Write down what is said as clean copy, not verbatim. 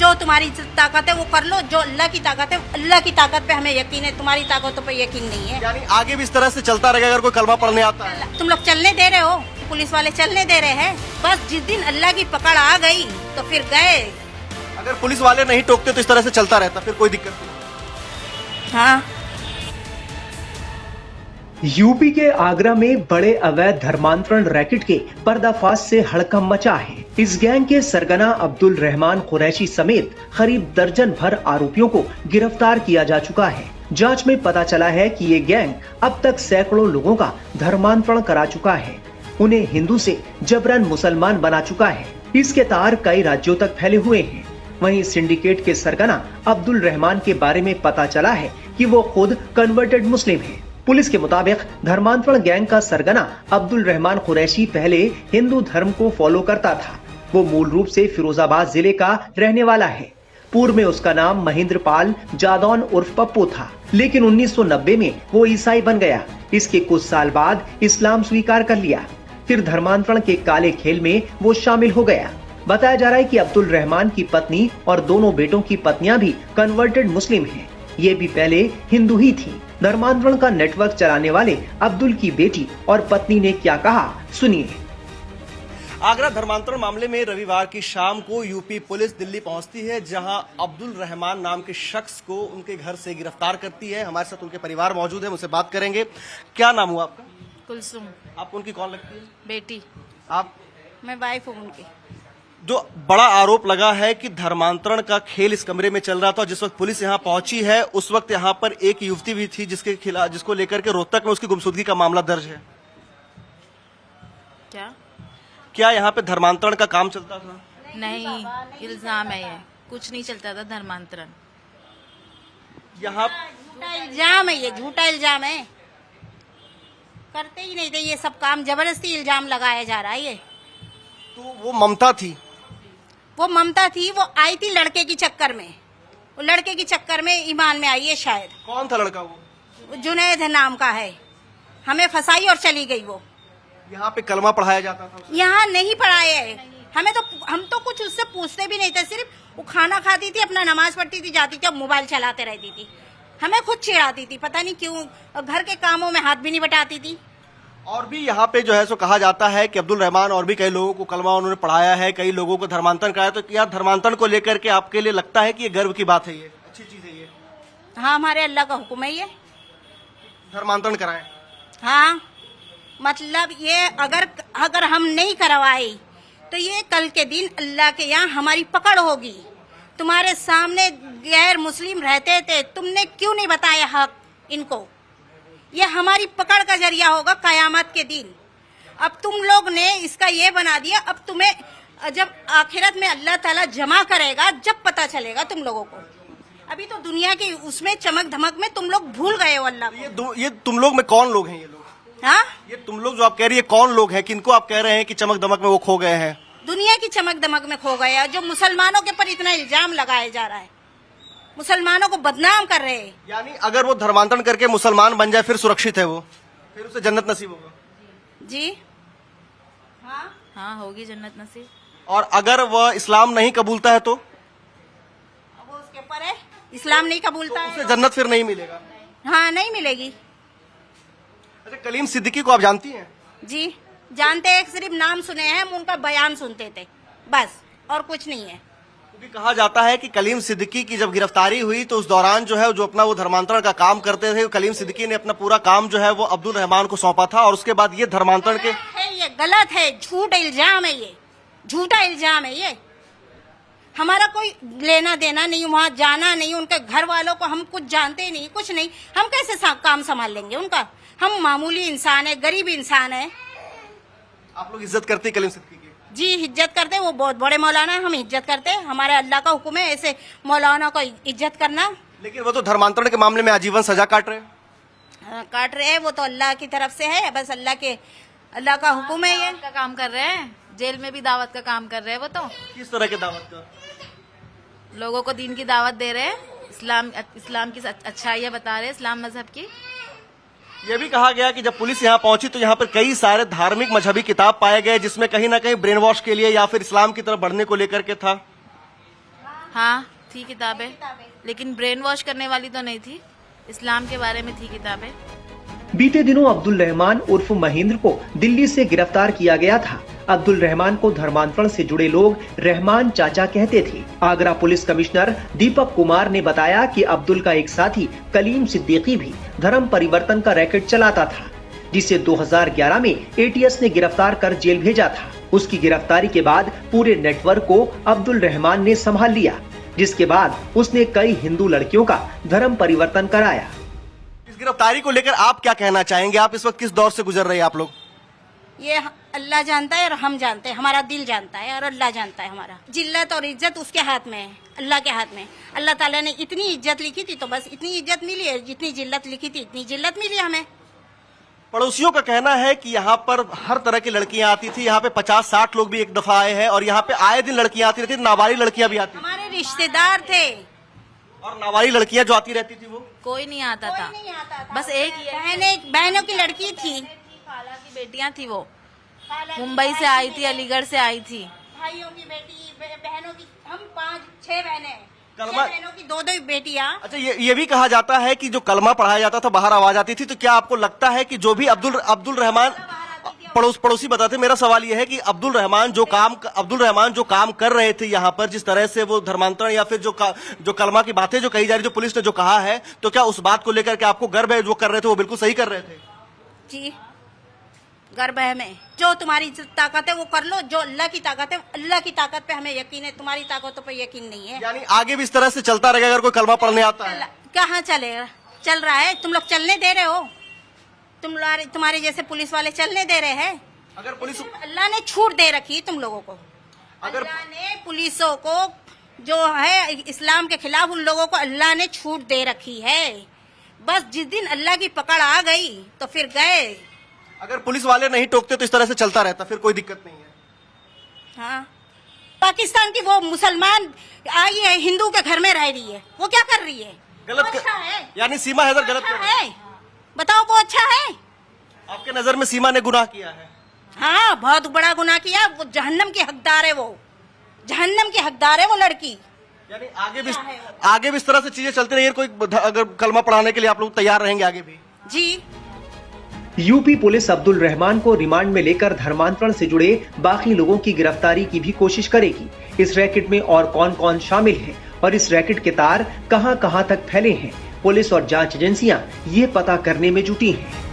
जो तुम्हारी ताकत है वो कर लो, जो अल्लाह की ताकत है, अल्लाह की ताकत पे हमें यकीन है, तुम्हारी ताकतों पे यकीन नहीं है। यानी आगे भी इस तरह से चलता रहेगा अगर कोई कलमा पढ़ने आता है? तुम लोग चलने दे रहे हो, पुलिस वाले चलने दे रहे हैं। बस जिस दिन अल्लाह की पकड़ आ गई तो फिर गए। अगर पुलिस वाले नहीं टोकते तो इस तरह से चलता रहता, फिर कोई दिक्कत नहीं। हाँ, यूपी के आगरा में बड़े अवैध धर्मांतरण रैकेट के पर्दाफाश से हड़कंप मचा है। इस गैंग के सरगना अब्दुल रहमान कुरैशी समेत करीब दर्जन भर आरोपियों को गिरफ्तार किया जा चुका है। जांच में पता चला है कि ये गैंग अब तक सैकड़ों लोगों का धर्मांतरण करा चुका है, उन्हें हिंदू से जबरन मुसलमान बना चुका है। इसके तार कई राज्यों तक फैले हुए हैं। वहीं सिंडिकेट के सरगना अब्दुल रहमान के बारे में पता चला है कि वो खुद कन्वर्टेड मुस्लिम है। पुलिस के मुताबिक धर्मांतरण गैंग का सरगना अब्दुल रहमान कुरैशी पहले हिंदू धर्म को फॉलो करता था। वो मूल रूप से फिरोजाबाद जिले का रहने वाला है। पूर्व में उसका नाम महेंद्र पाल जादौन उर्फ पप्पू था, लेकिन 1990 में वो ईसाई बन गया। इसके कुछ साल बाद इस्लाम स्वीकार कर लिया। फिर धर्मांतरण के काले खेल में वो शामिल हो गया। बताया जा रहा है कि अब्दुल रहमान की पत्नी और दोनों बेटों की पत्नियां भी कन्वर्टेड मुस्लिम हैं। ये भी पहले हिंदू ही थी। धर्मांतरण का नेटवर्क चलाने वाले अब्दुल की बेटी और पत्नी ने क्या कहा, सुनिए। आगरा धर्मांतरण मामले में रविवार की शाम को यूपी पुलिस दिल्ली पहुंचती है, जहां अब्दुल रहमान नाम के शख्स को उनके घर से गिरफ्तार करती है। हमारे साथ उनके परिवार मौजूद है, मुझसे बात करेंगे। क्या नाम हुआ आपका? कुलसुम। आप उनकी कौन लगती है? बेटी। आप? मैं वाइफ हूँ उनकी। जो बड़ा आरोप लगा है कि धर्मांतरण का खेल इस कमरे में चल रहा था, जिस वक्त पुलिस यहां पहुंची है उस वक्त यहां पर एक युवती भी थी जिसके खिलाफ, जिसको लेकर के रोहतक में उसकी गुमशुदगी का मामला दर्ज है। क्या यहाँ पे धर्मांतरण का काम चलता था? नहीं, इल्जाम है ये, कुछ नहीं चलता था धर्मांतरण। यहाँ झूठा इल्जाम है, ये झूठा इल्जाम है। करते ही नहीं थे ये सब काम, जबरदस्ती इल्जाम लगाया जा रहा है। ये तो वो ममता थी, वो आई थी लड़के की चक्कर में, वो लड़के की चक्कर में ईमान में आई है शायद। कौन था लड़का? वो जुनैद नाम का है। हमें फंसाई और चली गई वो। यहाँ पे कलमा पढ़ाया जाता था? यहाँ नहीं पढ़ाए है हमें तो, हम तो कुछ उससे पूछते भी नहीं थे। सिर्फ वो खाना खाती थी, अपना नमाज पढ़ती थी, जाती थी, मोबाइल चलाते रहती थी। हमें खुद चिढ़ाती थी, पता नहीं क्यों, घर के कामों में हाथ भी नहीं बटाती थी। और भी यहाँ पे जो है सो कहा जाता है कि अब्दुल रहमान और भी कई लोगों को कलमा उन्होंने पढ़ाया है, कई लोगों को धर्मांतरण कराया। तो क्या धर्मांतरण को लेकर के आपके लिए लगता है कि ये गर्व की बात है, ये अच्छी चीज है ये? हाँ, हमारे अल्लाह का हुक्म है ये, धर्मांतरण कराएं। हाँ, मतलब ये अगर हम नहीं करवाए तो ये कल के दिन अल्लाह के यहाँ हमारी पकड़ होगी। तुम्हारे सामने गैर मुस्लिम रहते थे, तुमने क्यों नहीं बताया हक इनको? ये हमारी पकड़ का जरिया होगा कयामत के दिन। अब तुम लोग ने इसका ये बना दिया। अब तुम्हें जब आखिरत में अल्लाह ताला जमा करेगा, जब पता चलेगा तुम लोगों को। अभी तो दुनिया की उसमें चमक धमक में तुम लोग भूल गए हो अल्लाह को। ये तुम लोग में कौन लोग हैं? ये लोग, हाँ, ये तुम लोग जो आप कह रही है कौन लोग हैं? किनको आप कह रहे हैं कि चमक दमक में वो खो गए हैं? दुनिया की चमक दमक में खो गया। जो मुसलमानों के ऊपर इतना इल्जाम लगाया जा रहा है, मुसलमानों को बदनाम कर रहे हैं। यानी अगर वो धर्मांतरण करके मुसलमान बन जाए फिर सुरक्षित है वो, फिर उसे जन्नत नसीब होगा? जी हाँ, हाँ, होगी जन्नत नसीब। और अगर वह इस्लाम नहीं कबूलता है तो वो उसके ऊपर है, इस्लाम नहीं कबूलता उसे है, जन्नत फिर नहीं मिलेगा? हाँ, नहीं मिलेगी। अच्छा, कलीम सिद्दीकी को आप जानती हैं? जी जानते हैं, सिर्फ नाम सुने हैं, हम उनका बयान सुनते थे बस, और कुछ नहीं है। क्योंकि कहा जाता है कि कलीम सिद्दीकी की जब गिरफ्तारी हुई तो उस दौरान जो है जो अपना वो धर्मांतरण का काम करते थे, कलीम सिद्दीकी ने अपना पूरा काम जो है वो अब्दुल रहमान को सौंपा था। और उसके बाद ये धर्मांतरण के ये गलत है, झूठ इल्जाम है, ये झूठा इल्जाम है। ये हमारा कोई लेना देना नहीं, वहाँ जाना नहीं, उनके घर वालों को हम कुछ जानते नहीं, कुछ नहीं। हम कैसे काम संभाल लेंगे उनका? हम मामूली इंसान है, गरीब इंसान है। आप लोग इज्जत करते हैं कलीम सिद्दीकी की? जी इज्जत करते हैं, वो बहुत बड़े मौलाना है, हम इज्जत करते हैं। हमारे अल्लाह का हुक्म है ऐसे मौलाना को इज्जत करना। लेकिन वो तो धर्मांतरण के मामले में आजीवन सजा काट रहे हैं। काट रहे हैं, वो तो अल्लाह की तरफ से है, बस अल्लाह का हुक्म है। ये का काम कर रहे हैं, जेल में भी दावत का काम कर रहे हैं वो तो। किस तरह के दावत का? लोगों को दीन की दावत दे रहे हैं, इस्लाम की अच्छाइयाँ बता रहे हैं, इस्लाम मजहब की। यह भी कहा गया कि जब पुलिस यहाँ पहुंची तो यहाँ पर कई सारे धार्मिक मजहबी किताब पाए गए, जिसमें कहीं ना कहीं ब्रेन वॉश के लिए या फिर इस्लाम की तरफ बढ़ने को लेकर के था। हाँ थी किताबें, लेकिन ब्रेन वॉश करने वाली तो नहीं थी, इस्लाम के बारे में थी किताबें। बीते दिनों अब्दुल रहमान उर्फ महेंद्र को दिल्ली से गिरफ्तार किया गया था। अब्दुल रहमान को धर्मांतरण से जुड़े लोग रहमान चाचा कहते थे। आगरा पुलिस कमिश्नर दीपक कुमार ने बताया कि अब्दुल का एक साथी कलीम सिद्दीकी भी धर्म परिवर्तन का रैकेट चलाता था, जिसे 2011 में एटीएस ने गिरफ्तार कर जेल भेजा था। उसकी गिरफ्तारी के बाद पूरे नेटवर्क को अब्दुल रहमान ने संभाल लिया, जिसके बाद उसने कई हिंदू लड़कियों का धर्म परिवर्तन कराया। इस गिरफ्तारी को लेकर आप क्या कहना चाहेंगे? आप इस वक्त किस दौर से गुजर रहे हैं आप लोग? ये अल्लाह जानता है और हम जानते हैं, हमारा दिल जानता है और अल्लाह जानता है। हमारा जिल्लत और इज्जत उसके हाथ में है, अल्लाह के हाथ में। अल्लाह ताला ने इतनी इज्जत लिखी थी तो बस इतनी इज्जत मिली है, जितनी जिल्लत लिखी थी इतनी जिल्लत मिली हमें। पड़ोसियों का कहना है कि यहाँ पर हर तरह की लड़कियां आती थी। यहाँ पे 50-60 लोग भी एक दफा आए हैं और यहाँ पे आए दिन लड़कियां आती रहती थी, नाबालिग लड़कियां भी आती थी। हमारे रिश्तेदार थे और नाबालिग लड़कियां जो आती रहती थी वो कोई नहीं आता था, नहीं आता था। बस एक ही बहनों की लड़की थी, खाला की बेटियां थी, वो मुंबई से आई थी, अलीगढ़ से आई थी। भाइयों की बेटी, बहनों की, हम 5-6 बहनें हैं, कलमा- 6 बहनों की 2-2 बेटियां। अच्छा, ये भी कहा जाता है कि जो कलमा पढ़ाया जाता था बाहर आवाज आती थी, तो क्या आपको लगता है कि जो भी अब्दुल रहमान पड़ोसी बताते, मेरा सवाल यह है कि अब्दुल रहमान जो काम कर रहे थे यहाँ पर, जिस तरह से वो धर्मांतरण या फिर जो कलमा की बातें जो कही जा रही, जो पुलिस ने जो कहा है, तो क्या उस बात को लेकर के आपको गर्व है? जो कर रहे थे वो बिल्कुल सही कर रहे थे? जी गर्व है हमें। जो तुम्हारी ताकत है वो कर लो, जो अल्लाह की ताकत है, अल्लाह की ताकत पे हमें यकीन है, तुम्हारी ताकतों पे यकीन नहीं है। यानी आगे भी इस तरह से चलता रहेगा अगर कोई कलमा पढ़ने आता है? कहाँ चलेगा? चल रहा है, तुम लोग चलने दे रहे हो, तुम्हारे जैसे पुलिस वाले चलने दे रहे हैं। अगर पुलिस, अल्लाह ने छूट दे रखी तुम लोगों को, अल्लाह ने पुलिसों को जो है इस्लाम के खिलाफ, उन लोगों को अल्लाह ने छूट दे रखी है। बस जिस दिन अल्लाह की पकड़ आ गई तो फिर गए। अगर पुलिस वाले नहीं टोकते तो इस तरह से चलता रहता, फिर कोई दिक्कत नहीं है। हाँ, पाकिस्तान की वो मुसलमान आई है, हिंदू के घर में रह रही है, वो क्या कर रही है? गलत वो अच्छा है? यानी सीमा हैदर गलत अच्छा कर रही है? है? बताओ वो अच्छा है? आपके नजर में सीमा ने गुनाह किया है? हाँ, बहुत बड़ा गुनाह किया। वो जहन्नम की हकदार है, वो जहन्नम की हकदार है वो लड़की। यानी आगे भी इस तरह से चीजें चलती रही, कोई अगर कलमा पढ़ाने के लिए आप लोग तैयार रहेंगे आगे भी? जी। यूपी पुलिस अब्दुल रहमान को रिमांड में लेकर धर्मांतरण से जुड़े बाकी लोगों की गिरफ्तारी की भी कोशिश करेगी। इस रैकेट में और कौन कौन शामिल है और इस रैकेट के तार कहां-कहां तक फैले हैं, पुलिस और जांच एजेंसियां ये पता करने में जुटी हैं।